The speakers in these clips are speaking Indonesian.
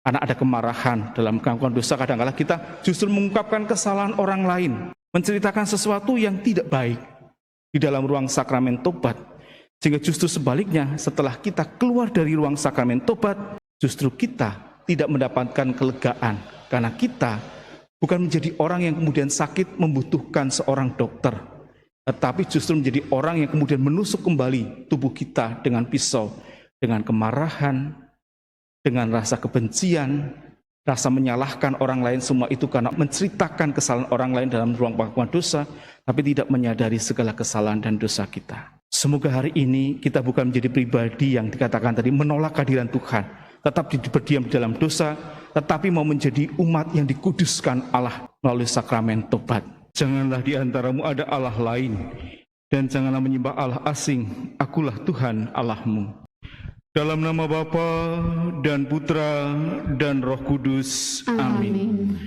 Karena ada kemarahan dalam pengakuan dosa, kadang-kala kita justru mengungkapkan kesalahan orang lain, menceritakan sesuatu yang tidak baik di dalam ruang sakramen tobat. Sehingga justru sebaliknya, setelah kita keluar dari ruang sakramen tobat, justru kita tidak mendapatkan kelegaan. Karena kita bukan menjadi orang yang kemudian sakit membutuhkan seorang dokter, tetapi justru menjadi orang yang kemudian menusuk kembali tubuh kita dengan pisau, dengan kemarahan, dengan rasa kebencian, rasa menyalahkan orang lain, semua itu karena menceritakan kesalahan orang lain dalam ruang pengakuan dosa, tapi tidak menyadari segala kesalahan dan dosa kita. Semoga hari ini kita bukan menjadi pribadi yang dikatakan tadi menolak kehadiran Tuhan, tetap berdiam di dalam dosa, tetapi mau menjadi umat yang dikuduskan Allah melalui sakramen tobat. Janganlah di antaramu ada Allah lain, dan janganlah menyembah Allah asing, akulah Tuhan Allahmu. Dalam nama Bapa dan Putra dan Roh Kudus. Amin.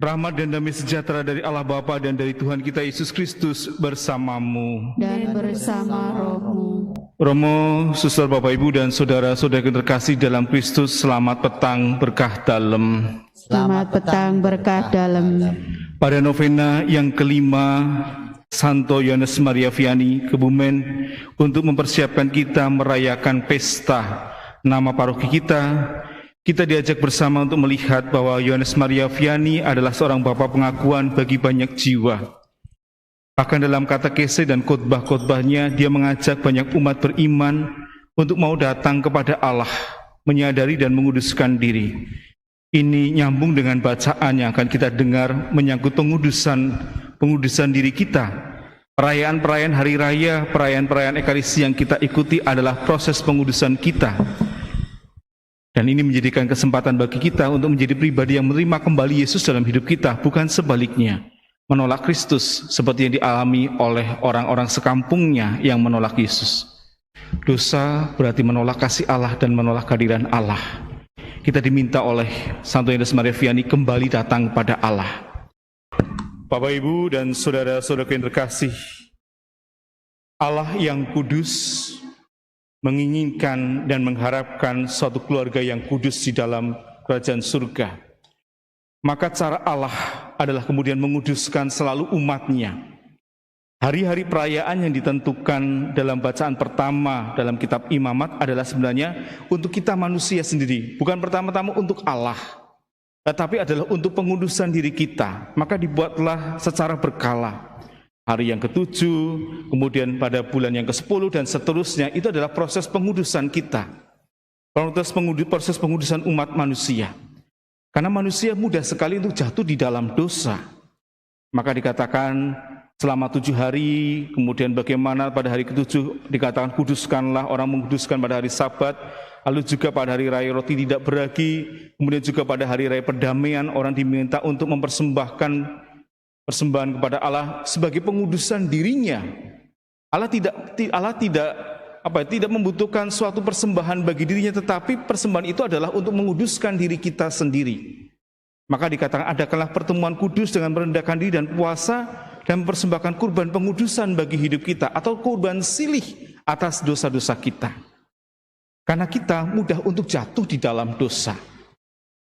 Rahmat dan damai sejahtera dari Allah Bapa dan dari Tuhan kita Yesus Kristus bersamamu. Dan bersama rohmu. Romo, suster, Bapak, Ibu, dan saudara-saudara terkasih dalam Kristus, selamat petang berkah dalam. Selamat petang berkah dalam. Pada novena yang kelima, Santo Yohanes Maria Vianney, Kebumen, untuk mempersiapkan kita merayakan pesta nama paroki kita diajak bersama untuk melihat bahwa Yohanes Maria Vianney adalah seorang bapa pengakuan bagi banyak jiwa. Bahkan dalam katekese dan khotbah-khotbahnya, dia mengajak banyak umat beriman untuk mau datang kepada Allah, menyadari dan menguduskan diri. Ini nyambung dengan bacaan yang akan kita dengar menyangkut pengudusan diri kita. Perayaan-perayaan hari raya, perayaan-perayaan Ekaristi yang kita ikuti adalah proses pengudusan kita. Dan ini menjadikan kesempatan bagi kita untuk menjadi pribadi yang menerima kembali Yesus dalam hidup kita, bukan sebaliknya, menolak Kristus seperti yang dialami oleh orang-orang sekampungnya yang menolak Yesus. Dosa berarti menolak kasih Allah dan menolak kehadiran Allah. Kita diminta oleh Santo Yohanes Maria Vianney kembali datang kepada Allah. Bapak, Ibu, dan saudara-saudara yang terkasih, Allah yang kudus menginginkan dan mengharapkan suatu keluarga yang kudus di dalam kerajaan surga. Maka cara Allah adalah kemudian menguduskan selalu umatnya. Hari-hari perayaan yang ditentukan dalam bacaan pertama dalam kitab Imamat adalah sebenarnya untuk kita manusia sendiri, bukan pertama-tama untuk Allah, tetapi adalah untuk pengudusan diri kita. Maka dibuatlah secara berkala. Hari yang ke-7, kemudian pada bulan yang ke-10 dan seterusnya, itu adalah proses pengudusan kita. Proses pengudusan umat manusia. Karena manusia mudah sekali untuk jatuh di dalam dosa. Maka dikatakan selama 7 hari, kemudian bagaimana pada hari ke-7 dikatakan kuduskanlah, orang menguduskan pada hari Sabat, lalu juga pada hari raya roti tidak beragi, kemudian juga pada hari raya perdamaian orang diminta untuk mempersembahkan persembahan kepada Allah sebagai pengudusan dirinya. Allah tidak membutuhkan suatu persembahan bagi dirinya, tetapi persembahan itu adalah untuk menguduskan diri kita sendiri. Maka dikatakan adakanlah pertemuan kudus dengan merendahkan diri dan puasa dan mempersembahkan kurban pengudusan bagi hidup kita atau kurban silih atas dosa-dosa kita. Karena kita mudah untuk jatuh di dalam dosa.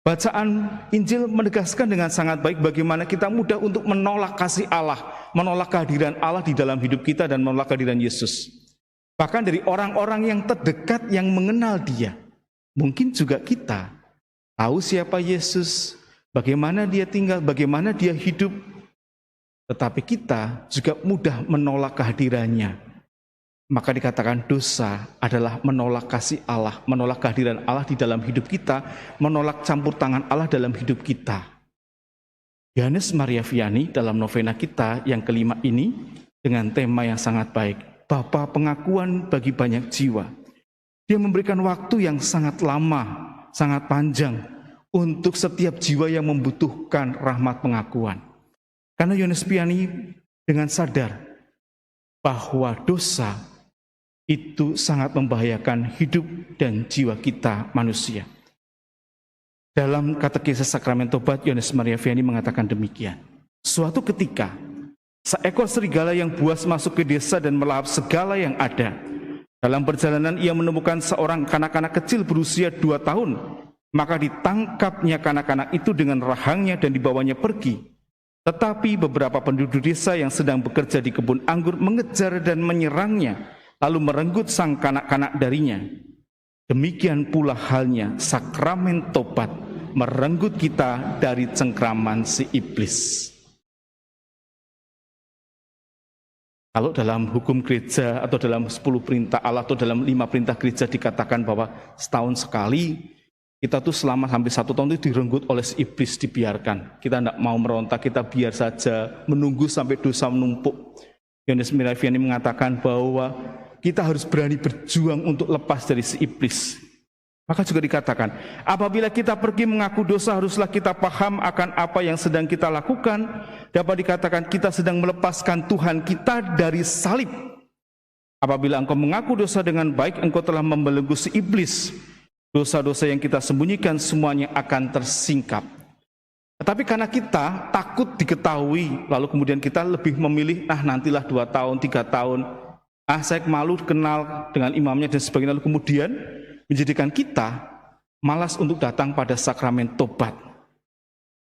Bacaan Injil menegaskan dengan sangat baik bagaimana kita mudah untuk menolak kasih Allah, menolak kehadiran Allah di dalam hidup kita dan menolak kehadiran Yesus. Bahkan dari orang-orang yang terdekat yang mengenal Dia. Mungkin juga kita tahu siapa Yesus, bagaimana Dia tinggal, bagaimana Dia hidup. Tetapi kita juga mudah menolak kehadirannya. Maka dikatakan dosa adalah menolak kasih Allah, menolak kehadiran Allah di dalam hidup kita, menolak campur tangan Allah dalam hidup kita. Yohanes Maria Vianney dalam novena kita yang kelima ini dengan tema yang sangat baik, Bapa pengakuan bagi banyak jiwa. Dia memberikan waktu yang sangat lama, sangat panjang untuk setiap jiwa yang membutuhkan rahmat pengakuan. Karena Yohanes Vianney dengan sadar bahwa dosa itu sangat membahayakan hidup dan jiwa kita manusia. Dalam katekese sakramen tobat, Yohanes Maria Vianney mengatakan demikian. Suatu ketika, seekor serigala yang buas masuk ke desa dan melahap segala yang ada. Dalam perjalanan ia menemukan seorang kanak-kanak kecil berusia 2 tahun Maka ditangkapnya kanak-kanak itu dengan rahangnya dan dibawanya pergi. Tetapi beberapa penduduk desa yang sedang bekerja di kebun anggur mengejar dan menyerangnya, lalu merenggut sang kanak-kanak darinya. Demikian pula halnya sakramen tobat merenggut kita dari cengkraman si iblis. Kalau dalam hukum gereja atau dalam 10 perintah Allah atau dalam 5 perintah gereja dikatakan bahwa setahun sekali kita tuh selama hampir 1 tahun itu direnggut oleh si iblis, dibiarkan. Kita tidak mau merontak, kita biar saja menunggu sampai dosa menumpuk. Yohanes Miraviani mengatakan bahwa kita harus berani berjuang untuk lepas dari si iblis. Maka juga dikatakan, apabila kita pergi mengaku dosa, haruslah kita paham akan apa yang sedang kita lakukan. Dapat dikatakan kita sedang melepaskan Tuhan kita dari salib. Apabila engkau mengaku dosa dengan baik, engkau telah membelenggu si iblis. Dosa-dosa yang kita sembunyikan semuanya akan tersingkap. Tetapi karena kita takut diketahui, lalu kemudian kita lebih memilih, nantilah 2 tahun, 3 tahun, saya malu kenal dengan imamnya dan sebagainya, lalu kemudian menjadikan kita malas untuk datang pada sakramen tobat.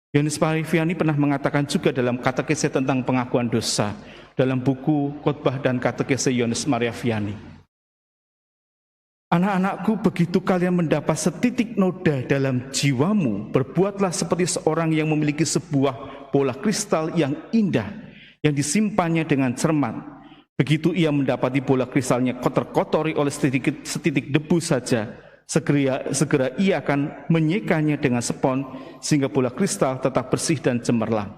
Yohanes Maraviani pernah mengatakan juga dalam katekese tentang pengakuan dosa, dalam buku Khotbah dan Katekese Yohanes Maraviani. Anak-anakku, begitu kalian mendapat setitik noda dalam jiwamu, berbuatlah seperti seorang yang memiliki sebuah bola kristal yang indah, yang disimpannya dengan cermat. Begitu ia mendapati bola kristalnya terkotori oleh setitik debu saja, segera ia akan menyekanya dengan spons sehingga bola kristal tetap bersih dan cemerlang.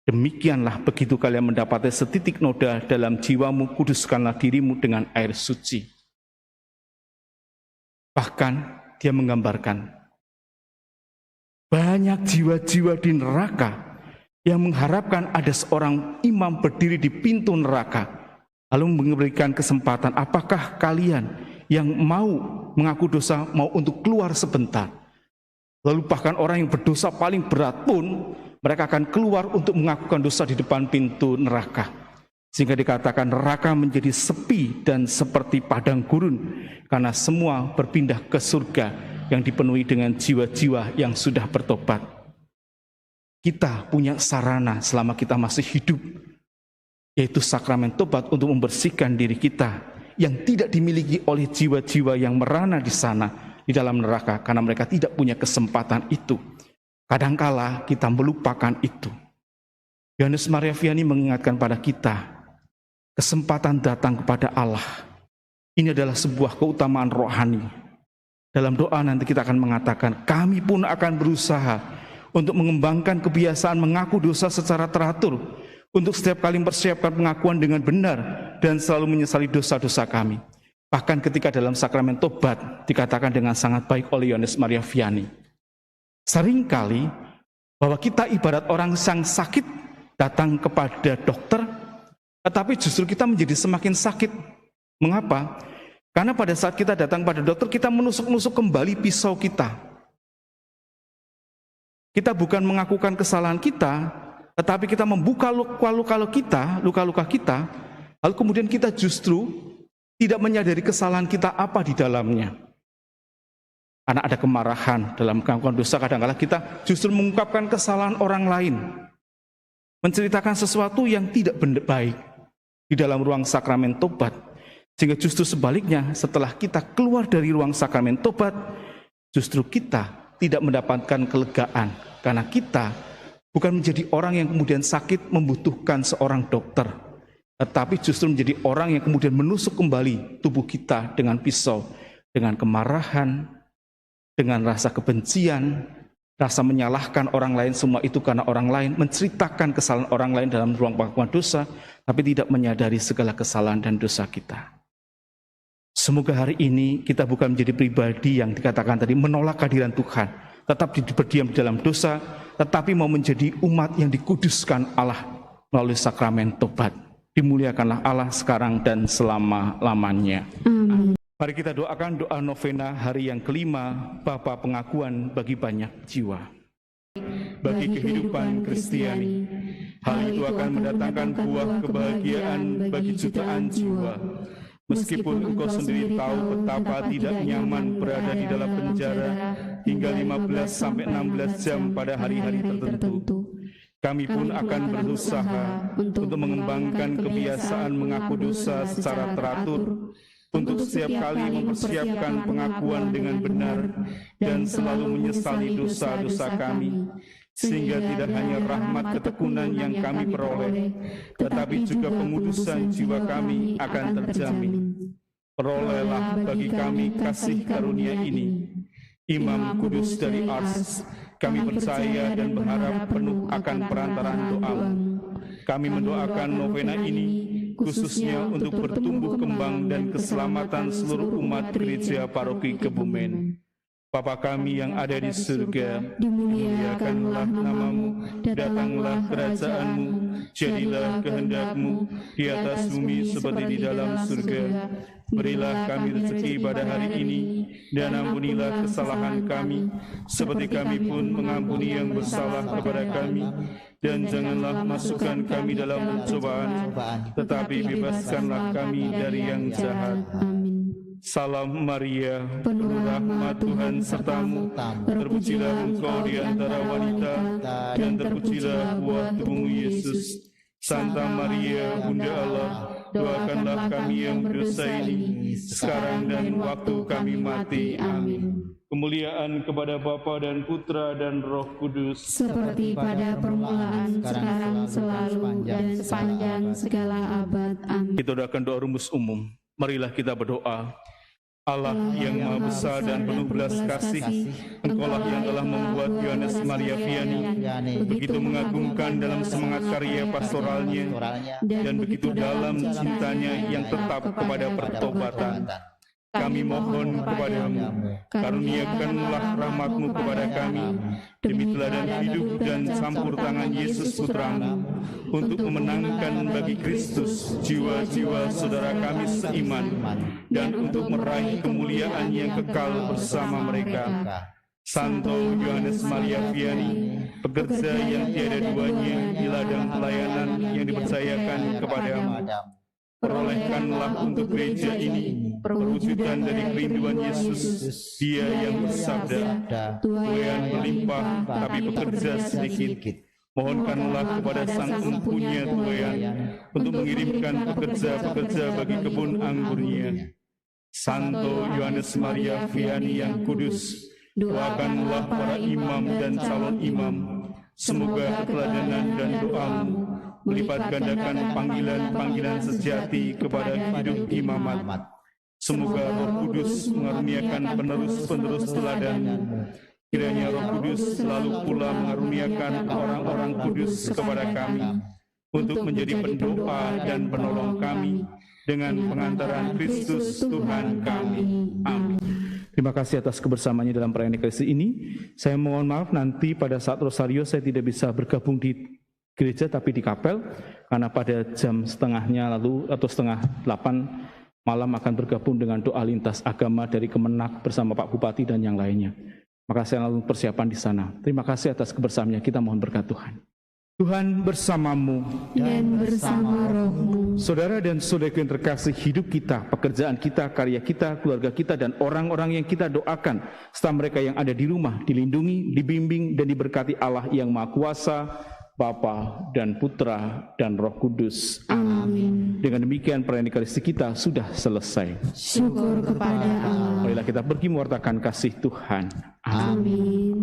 Demikianlah begitu kalian mendapati setitik noda dalam jiwamu, kuduskanlah dirimu dengan air suci. Bahkan dia menggambarkan banyak jiwa-jiwa di neraka yang mengharapkan ada seorang imam berdiri di pintu neraka, lalu memberikan kesempatan, apakah kalian yang mau mengaku dosa mau untuk keluar sebentar. Lalu bahkan orang yang berdosa paling berat pun mereka akan keluar untuk mengakukan dosa di depan pintu neraka. Sehingga dikatakan neraka menjadi sepi dan seperti padang gurun karena semua berpindah ke surga yang dipenuhi dengan jiwa-jiwa yang sudah bertobat. Kita punya sarana selama kita masih hidup, yaitu sakramen tobat untuk membersihkan diri kita yang tidak dimiliki oleh jiwa-jiwa yang merana di sana di dalam neraka karena mereka tidak punya kesempatan itu. Kadangkala kita melupakan itu. Yohanes Maraviani mengingatkan pada kita, kesempatan datang kepada Allah ini adalah sebuah keutamaan rohani. Dalam doa nanti kita akan mengatakan, kami pun akan berusaha untuk mengembangkan kebiasaan mengaku dosa secara teratur, untuk setiap kali mempersiapkan pengakuan dengan benar dan selalu menyesali dosa-dosa kami. Bahkan ketika dalam sakramen tobat dikatakan dengan sangat baik oleh Yohanes Maraviani, seringkali bahwa kita ibarat orang yang sakit datang kepada dokter, tetapi justru kita menjadi semakin sakit. Mengapa? Karena pada saat kita datang pada dokter, kita menusuk-nusuk kembali pisau kita. Kita bukan mengakukan kesalahan kita, tetapi kita membuka luka-luka kita, lalu kemudian kita justru tidak menyadari kesalahan kita apa di dalamnya. Karena ada kemarahan dalam pengakuan dosa, kadang-kadang kita justru mengungkapkan kesalahan orang lain, menceritakan sesuatu yang tidak baik di dalam ruang sakramen tobat. Sehingga justru sebaliknya, setelah kita keluar dari ruang sakramen tobat, justru kita tidak mendapatkan kelegaan, karena kita bukan menjadi orang yang kemudian sakit membutuhkan seorang dokter, tetapi justru menjadi orang yang kemudian menusuk kembali tubuh kita dengan pisau, dengan kemarahan, dengan rasa kebencian, rasa menyalahkan orang lain, semua itu karena orang lain, menceritakan kesalahan orang lain dalam ruang pengakuan dosa, tapi tidak menyadari segala kesalahan dan dosa kita. Semoga hari ini kita bukan menjadi pribadi yang dikatakan tadi menolak kehadiran Tuhan, tetap berdiam di dalam dosa, tetapi mau menjadi umat yang dikuduskan Allah melalui sakramen tobat. Dimuliakanlah Allah sekarang dan selama-lamanya. Amin. Mari kita doakan doa novena hari yang kelima, Bapa pengakuan bagi banyak jiwa. Bagi kehidupan Kristiani, hal itu akan mendatangkan buah kebahagiaan bagi jutaan jiwa. Meskipun engkau sendiri tahu betapa tidak nyaman berada di dalam penjara, hingga 15 sampai 16 jam pada hari-hari tertentu. Kami pun akan berusaha untuk mengembangkan kebiasaan mengaku dosa secara teratur, untuk setiap kali mempersiapkan pengakuan dengan benar dan selalu menyesali dosa-dosa kami, sehingga tidak hanya rahmat ketekunan yang kami peroleh, tetapi juga pengudusan jiwa kami akan terjamin. Perolehlah bagi kami kasih karunia ini. Imam Kudus dari Ars, kami percaya dan berharap penuh akan perantaraan doa-Mu. Kami mendoakan novena ini khususnya untuk bertumbuh kembang dan keselamatan seluruh umat gereja paroki Kebumen. Bapa kami yang ada di surga, dimuliakanlah nama-Mu, datanglah kerajaan-Mu, jadilah kehendak-Mu di atas bumi seperti di dalam surga. Berilah kami rezeki pada hari ini, dan ampunilah kesalahan kami, seperti kami pun mengampuni yang bersalah kepada kami. Dan janganlah masukkan kami dalam pencobaan, tetapi bebaskanlah kami dari yang jahat. Salam Maria, penuh rahmat Tuhan sertamu, terpujilah engkau di antara wanita, dan terpujilah buah tubuhmu Yesus. Santa Maria, Bunda Allah, doakanlah kami yang berdosa ini, sekarang dan waktu kami mati. Amin. Kemuliaan kepada Bapa dan Putra dan Roh Kudus, seperti pada permulaan, sekarang, selalu, dan sepanjang segala abad. Amin. Kita doakan doa rumus umum. Marilah kita berdoa. Allah yang Maha Besar dan penuh belas kasih, Engkaulah yang telah membuat Yohanes Maria Vianney begitu mengagumkan dalam semangat karya pastoralnya dan begitu dalam cintanya yang tetap kepada pertobatan. Kami mohon kepadamu, karuniakanlah rahmat-Mu kepada kami, demi teladan hidup dan campur tangan Yesus Putra-Mu, untuk memenangkan bagi Kristus jiwa-jiwa saudara kami seiman, dan untuk meraih kemuliaan yang kekal bersama mereka. Santo Yohanes Maria Vianney, pekerja yang tiada duanya di ladang pelayanan yang dipercayakan kepadamu, perolehkanlah untuk gereja ini perwujudan dari kerinduan Yesus, Dia yang bersabda, "Tuaian berlimpah, tapi pekerja sedikit." Mohonkanlah kepada Sang Empunya tuaian untuk mengirimkan pekerja-pekerja bagi kebun anggurnya. Santo Yohanes Maria Vianney yang kudus, doakanlah para imam dan calon imam, semoga keteladanan dan doa-Mu melipat gandakan panggilan-panggilan sejati kepada hidup imamat. Semoga Roh Kudus mengaruniakan penerus-penerus teladan-Mu. Kiranya Roh Kudus selalu pula mengaruniakan orang-orang kudus kepada kami, untuk menjadi pendoa dan penolong kami, dengan pengantaran Kristus Tuhan kami. Amin. Terima kasih atas kebersamaannya dalam perayaan Ekaristi ini. Saya mohon maaf nanti pada saat Rosario saya tidak bisa bergabung di gereja tapi di kapel, karena pada jam setengahnya lalu atau 7:30 malam akan bergabung dengan doa lintas agama dari Kemenak bersama Pak Bupati dan yang lainnya. Maka saya lalu persiapan di sana. Terima kasih atas kebersamaannya. Kita mohon berkat Tuhan. Tuhan bersamamu dan bersama rohmu. Saudara dan saudara yang terkasih, hidup kita, pekerjaan kita, karya kita, keluarga kita, dan orang-orang yang kita doakan, serta mereka yang ada di rumah, dilindungi, dibimbing, dan diberkati Allah yang Maha Kuasa, Bapa dan Putra dan Roh Kudus. Amin. Dengan demikian perayaan Ekaristi kita sudah selesai. Syukur kepada Allah. Marilah kita pergi mewartakan kasih Tuhan. Amin.